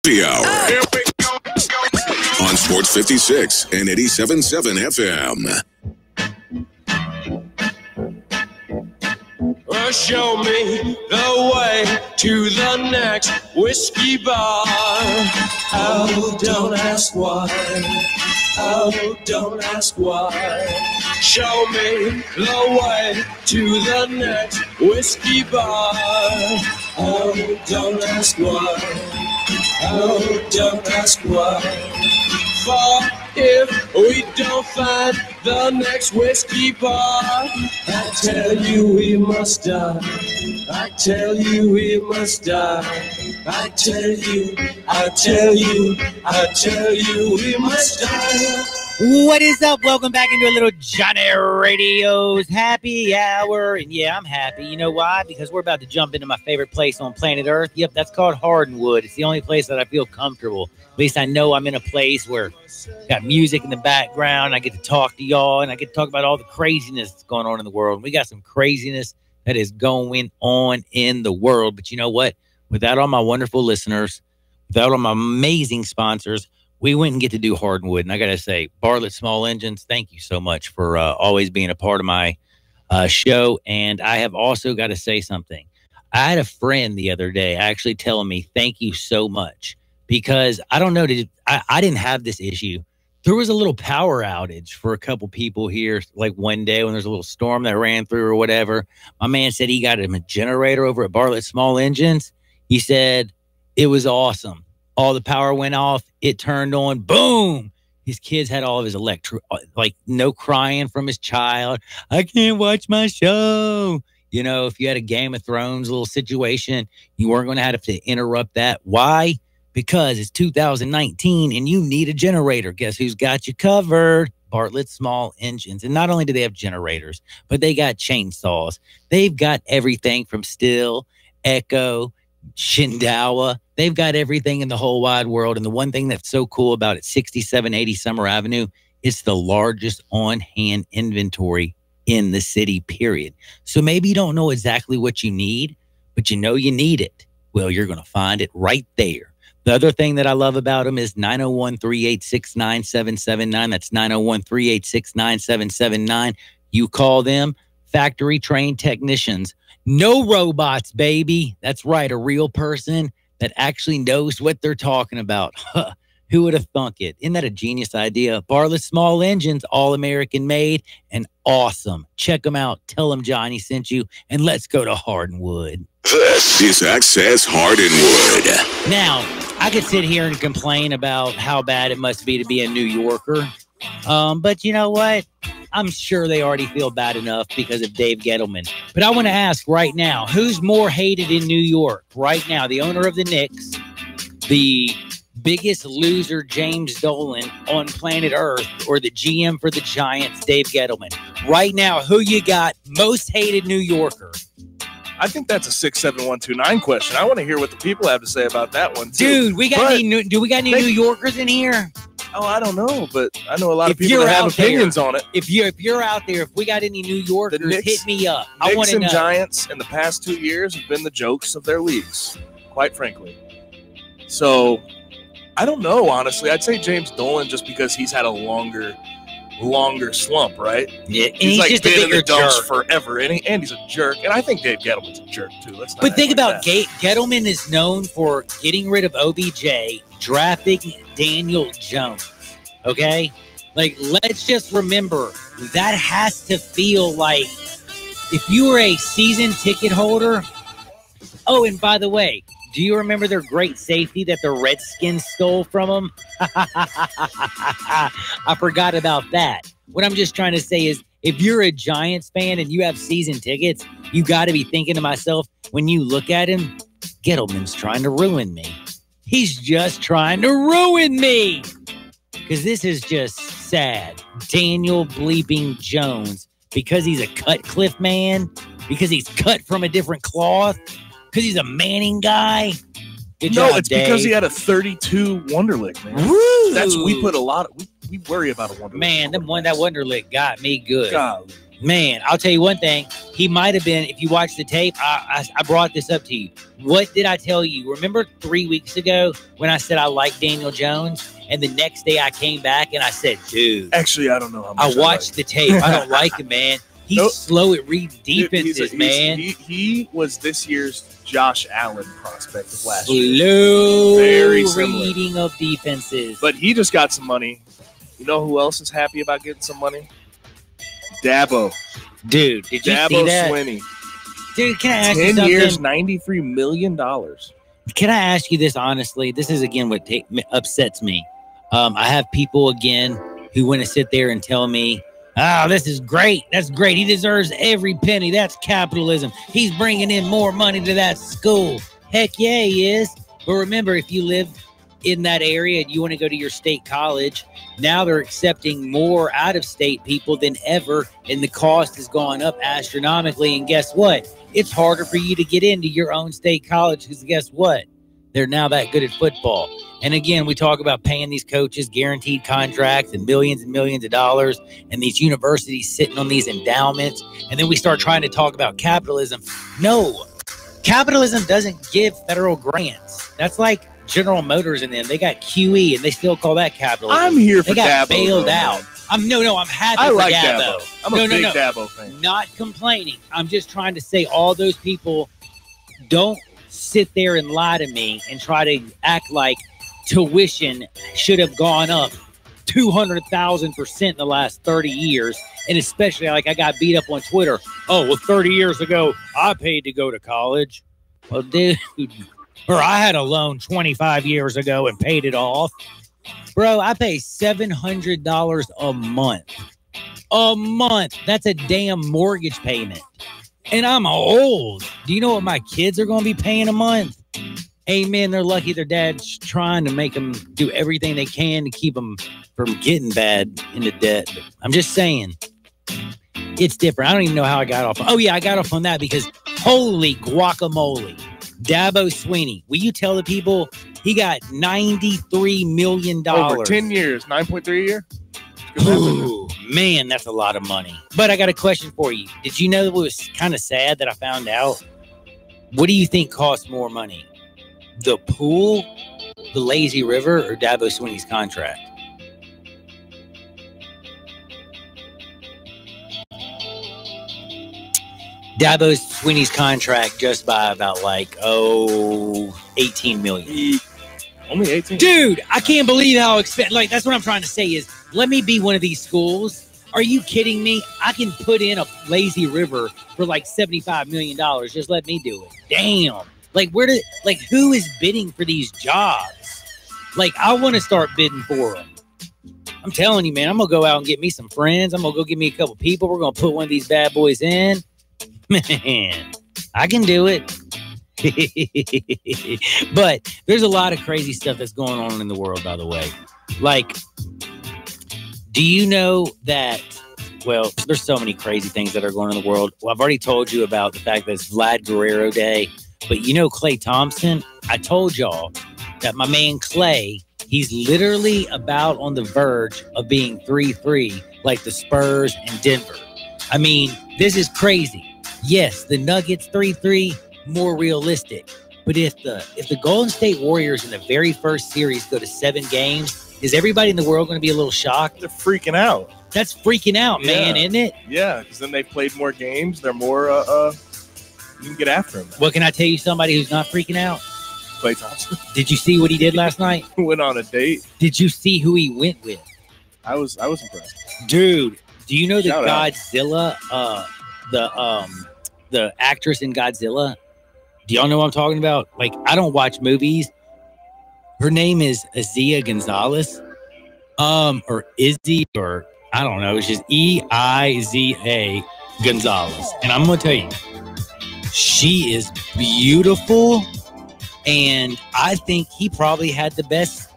The hour. Here we go. On Sports 56 and 87.7 FM. Show me the way to the next whiskey bar. Oh, don't ask why. Oh, don't ask why. Show me the way to the next whiskey bar. Oh, don't ask why. Oh, don't ask why. For if we don't find the next whiskey bar, I tell you we must die. I tell you we must die. I tell you we must die. What is up? Welcome back into a little Johnny Radio's Happy Hour. And yeah, I'm happy. You know why? Because we're about to jump into my favorite place on planet Earth. Yep, that's called Hardinwood. It's the only place that I feel comfortable. At least I know I'm in a place where got music in the background. I get to talk to y'all, and I get to talk about all the craziness that's going on in the world. We got some craziness that is going on in the world. But you know what? Without all my wonderful listeners, without all my amazing sponsors, we wouldn't get to do Hardinwood. And I got to say, Bartlett Small Engines, thank you so much for always being a part of my show. And I have also got to say something. I had a friend the other day actually telling me, thank you so much. Because I don't know, I didn't have this issue. There was a little power outage for a couple people here, like one day when there's a little storm that ran through or whatever. My man said he got him a generator over at Bartlett Small Engines. He said it was awesome. All the power went off. It turned on. Boom. His kids had all of his like no crying from his child. I can't watch my show. You know, if you had a Game of Thrones little situation, you weren't going to have to interrupt that. Why? Because it's 2019 and you need a generator. Guess who's got you covered? Bartlett Small Engines. And not only do they have generators, but they got chainsaws. They've got everything from Stihl, Echo, Shindawa. They've got everything in the whole wide world. And the one thing that's so cool about it, 6780 Summer Avenue, it's the largest on-hand inventory in the city, period. So maybe you don't know exactly what you need, but you know you need it. Well, you're going to find it right there. The other thing that I love about them is 901-386-9779. That's 901-386-9779. You call them, factory trained technicians. No robots, baby. That's right, a real person that actually knows what they're talking about. Huh. Who would have thunk it? Isn't that a genius idea? Bartlett Small Engines, all American made and awesome. Check them out. Tell them Johnny sent you, and let's go to Hardinwood. This is Access Hardinwood. Now, I could sit here and complain about how bad it must be to be a New Yorker. But you know what? I'm sure they already feel bad enough because of Dave Gettleman. But I want to ask right now, who's more hated in New York right now? The owner of the Knicks, the biggest loser, James Dolan, on planet Earth, or the GM for the Giants, Dave Gettleman? Right now, who you got most hated New Yorker? I think that's a 67129 question. I want to hear what the people have to say about that one, too. Dude, do we got any New Yorkers in here? Oh, I don't know, but I know a lot of people that have opinions on it. If you're out there, if we got any New Yorkers, hit me up. I want to know. Knicks and Giants in the past 2 years have been the jokes of their leagues, quite frankly. So, I don't know, honestly. I'd say James Dolan just because he's had a longer slump, right? Yeah, and he's like just been a in the bigger dumps jerk forever, and he's a jerk. And I think Dave Gettleman's a jerk too. But think about Gettleman is known for getting rid of OBJ, drafting Daniel Jones. Okay, like let's just remember that has to feel like if you were a season ticket holder. Oh, and by the way, do you remember their great safety that the Redskins stole from them? I forgot about that. What I'm just trying to say is if you're a Giants fan and you have season tickets, you got to be thinking to myself, when you look at him, Gettleman's trying to ruin me. He's just trying to ruin me. Because this is just sad. Daniel bleeping Jones, because he's a Cutcliffe man, because he's cut from a different cloth, because he's a Manning guy. Good job, it's Dave. because he had a 32 Wonderlic, man. Woo! We worry about a Wonderlic. Man, that Wonderlic got me good. Golly. Man, I'll tell you one thing. He might have been, if you watch the tape, I brought this up to you. What did I tell you? Remember 3 weeks ago when I said I like Daniel Jones? And the next day I came back and I said, dude. Actually, I don't know how much I watched the tape. I don't like him, man. He's slow at reading defenses, man. He was this year's Josh Allen prospect of last year. Slow reading of defenses. But he just got some money. You know who else is happy about getting some money? Dabo. Dude, did you Dabo see that? Swinney. Dude, can I ask you something? 10 years, $93 million. Can I ask you this honestly? This is, again, what upsets me. I have people, again, who want to sit there and tell me, oh, this is great. That's great. He deserves every penny. That's capitalism. He's bringing in more money to that school. Heck yeah, he is. But remember, if you live in that area and you want to go to your state college, now they're accepting more out-of-state people than ever, and the cost has gone up astronomically. And guess what? It's harder for you to get into your own state college because guess what? They're now that good at football. And again, we talk about paying these coaches guaranteed contracts and millions of dollars, and these universities sitting on these endowments. And then we start trying to talk about capitalism. No, capitalism doesn't give federal grants. That's like General Motors and them. They got QE and they still call that capitalism. I'm here for Dabo. They got bailed out. I'm happy I for like Dabo. I'm a big Dabo fan. Not complaining. I'm just trying to say all those people don't sit there and lie to me and try to act like tuition should have gone up 200,000% in the last 30 years. And especially like I got beat up on Twitter. Oh, well, 30 years ago, I paid to go to college. Well, dude, or I had a loan 25 years ago and paid it off. Bro, I pay $700 a month. A month. That's a damn mortgage payment. And I'm old. Do you know what my kids are going to be paying a month? Amen. They're lucky their dad's trying to make them do everything they can to keep them from getting bad into debt. But I'm just saying, it's different. I don't even know how I got off. Oh, yeah, I got off on that because holy guacamole. Dabo Swinney, will you tell the people he got $93 million? Over 10 years, 9.3 a year? Ooh, man, that's a lot of money. But I got a question for you. Did you know it was kind of sad that I found out? What do you think costs more money? The pool, the lazy river, or Dabo Swinney's contract? Dabo Swinney's contract just by about 18 million. Only 18? Dude, I can't believe how expensive. Like, that's what I'm trying to say is, let me be one of these schools. Are you kidding me? I can put in a lazy river for like $75 million. Just let me do it. Damn. Like, who is bidding for these jobs? Like, I want to start bidding for them. I'm telling you, man, I'm going to go out and get me some friends. I'm going to go get me a couple people. We're going to put one of these bad boys in. Man, I can do it. But there's a lot of crazy stuff that's going on in the world, by the way. Like, do you know that, well, there's so many crazy things that are going on in the world. Well, I've already told you about the fact that it's Vlad Guerrero Day. But you know Klay Thompson? I told y'all that my man Klay, he's literally about on the verge of being 3-3 like the Spurs and Denver. I mean, this is crazy. Yes, the Nuggets 3-3, more realistic. But if the Golden State Warriors in the very first series go to 7 games, is everybody in the world going to be a little shocked? They're freaking out. That's freaking out, man, isn't it? Yeah, because then they've played more games. They're more, you can get after them. Well, can I tell you somebody who's not freaking out? Klay Thompson. Did you see what he did last night? Went on a date. Did you see who he went with? I was impressed. Dude, do you know that Shout out. Godzilla, the actress in Godzilla? Do y'all know what I'm talking about? Like, I don't watch movies. Her name is Azia Gonzalez. Or Izzy, or I don't know. It's just Eiza Gonzalez. And I'm going to tell you, she is beautiful. And I think he probably had the best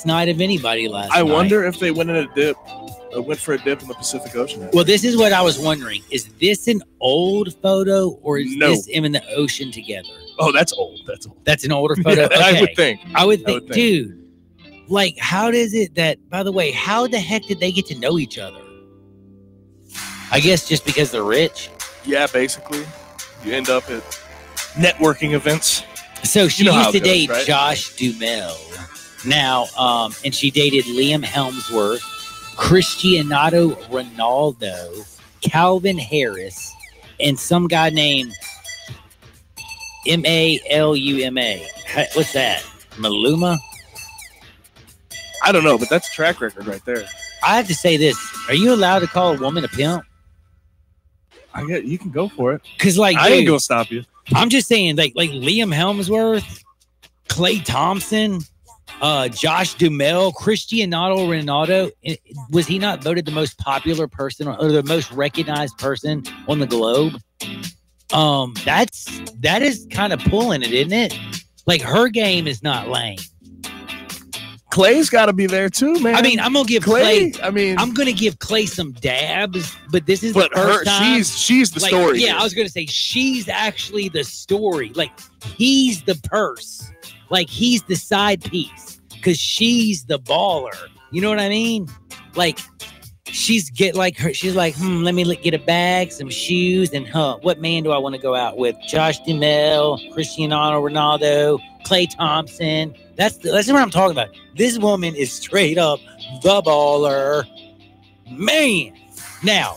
night of anybody last night. I wonder if they went for a dip in the Pacific Ocean. Well, this is what I was wondering. Is this an old photo, or is this him in the ocean together? Oh, that's old. That's an older photo? Yeah, okay. I would think. Dude, like, how does it that, by the way, how the heck did they get to know each other? I guess just because they're rich. Yeah, basically. You end up at networking events. So she used to date right? Josh Duhamel. Now, and she dated Liam Helmsworth, Cristiano Ronaldo, Calvin Harris, and some guy named Maluma. What's that? Maluma? I don't know, but that's a track record right there. I have to say this. Are you allowed to call a woman a pimp? I get you can go for it. Because, like, I ain't gonna stop you. I'm just saying, like Liam Helmsworth, Klay Thompson, Josh Duhamel, Cristiano Ronaldo. Was he not voted the most popular person or the most recognized person on the globe? That is kind of pulling it, isn't it? Like, her game is not lame. Clay's got to be there too, man. I mean, I'm gonna give Clay. I'm gonna give Clay some dabs, but this is the first time. She's the story. Yeah, I was gonna say she's actually the story. Like, he's the purse. Like, he's the side piece because she's the baller. You know what I mean? Like, she's like, let me get a bag, some shoes, and what man do I want to go out with? Josh Duhamel, Cristiano Ronaldo, Klay Thompson. That's what I'm talking about. This woman is straight up the baller. Man. Now,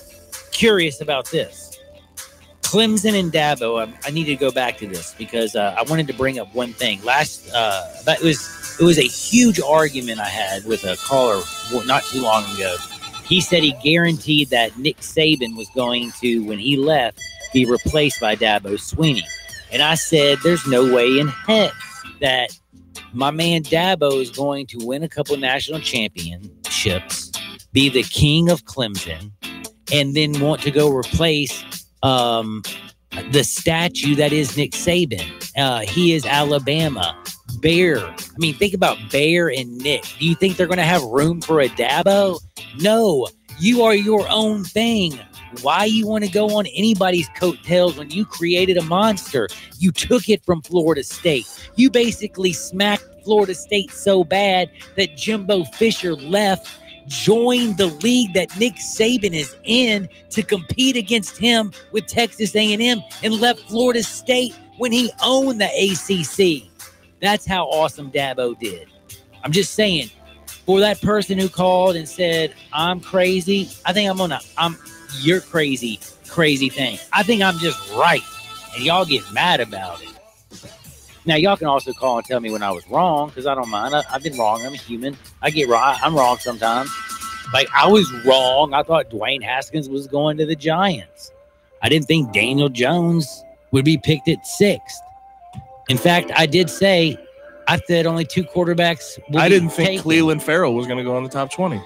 curious about this. Clemson and Dabo. I need to go back to this because I wanted to bring up one thing. But it was a huge argument I had with a caller not too long ago. He said he guaranteed that Nick Saban was going to, when he left, be replaced by Dabo Swinney. And I said, there's no way in heck that my man Dabo is going to win a couple national championships, be the king of Clemson, and then want to go replace the statue that is Nick Saban. He is Alabama. Bear. I mean, think about Bear and Nick. Do you think they're going to have room for a Dabo? No. You are your own thing. Why you want to go on anybody's coattails when you created a monster? You took it from Florida State. You basically smacked Florida State so bad that Jimbo Fisher left, joined the league that Nick Saban is in to compete against him with Texas A&M, and left Florida State when he owned the ACC. That's how awesome Dabo did. I'm just saying, for that person who called and said, I'm crazy, I think you're crazy thing. I think I'm just right, and y'all get mad about it. Now, y'all can also call and tell me when I was wrong, because I don't mind. I've been wrong. I'm a human. I get wrong. I'm wrong sometimes. Like, I was wrong. I thought Dwayne Haskins was going to the Giants. I didn't think Daniel Jones would be picked at 6th. In fact, I did say, I said only 2 quarterbacks. I didn't think Cleveland Farrell was going to go in the top 20.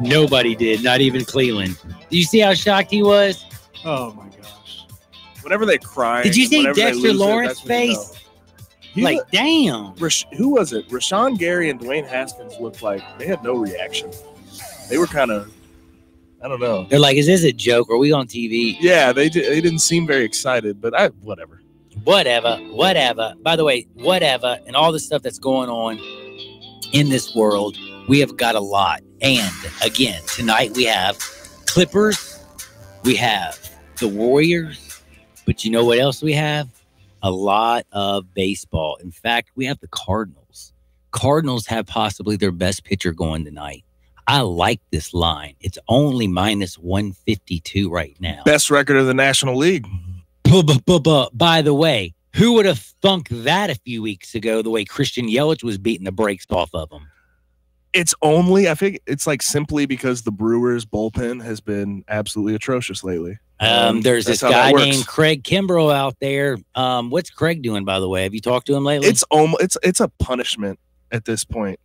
Nobody did, not even Cleveland. Did you see how shocked he was? Oh, my gosh. Whenever they cry. Did you see Dexter Lawrence's face? Like, damn. Who was it? Rashawn Gary and Dwayne Haskins looked like they had no reaction. They were kind of, I don't know. They're like, is this a joke? Are we on TV? Yeah, they didn't seem very excited, but whatever. Whatever. By the way, whatever, and all the stuff that's going on in this world, we have got a lot. And again, tonight we have Clippers, we have the Warriors, but you know what else we have? A lot of baseball. In fact, we have the Cardinals. Cardinals have possibly their best pitcher going tonight. I like this line. It's only minus 152 right now. Best record of the National League. By the way, who would have thunk that a few weeks ago, the way Christian Yelich was beating the brakes off of him? I think it's like simply because the Brewers bullpen has been absolutely atrocious lately. There's this guy named Craig Kimbrell out there. What's Craig doing, by the way? Have you talked to him lately? It's a punishment at this point.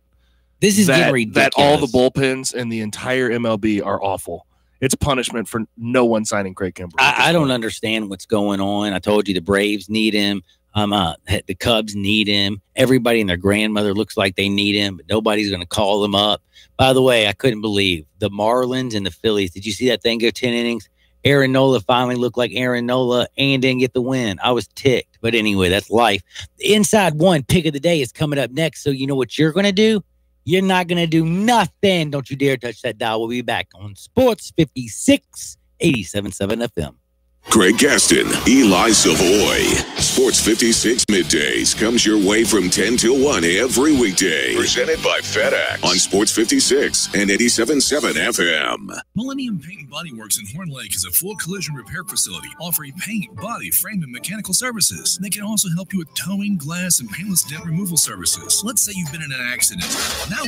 This is getting ridiculous. That all the bullpens in the entire MLB are awful. It's punishment for no one signing Craig Kimbrell. I don't understand what's going on. I told you the Braves need him. The Cubs need him. Everybody and their grandmother looks like they need him, but nobody's going to call them up. By the way, I couldn't believe the Marlins and the Phillies. Did you see that thing go 10 innings? Aaron Nola finally looked like Aaron Nola and didn't get the win. I was ticked. But anyway, that's life. The Inside One pick of the day is coming up next. So you know what you're going to do? You're not going to do nothing. Don't you dare touch that dial. We'll be back on Sports 56 87.7 FM. Greg Gaston, Eli Savoy. Sports 56 Middays comes your way from 10 till 1 every weekday. Presented by FedEx on Sports 56 and 87.7 FM. Millennium Paint and Body Works in Horn Lake is a full collision repair facility offering paint, body, frame, and mechanical services. They can also help you with towing, glass, and paintless dent removal services. Let's say you've been in an accident. Now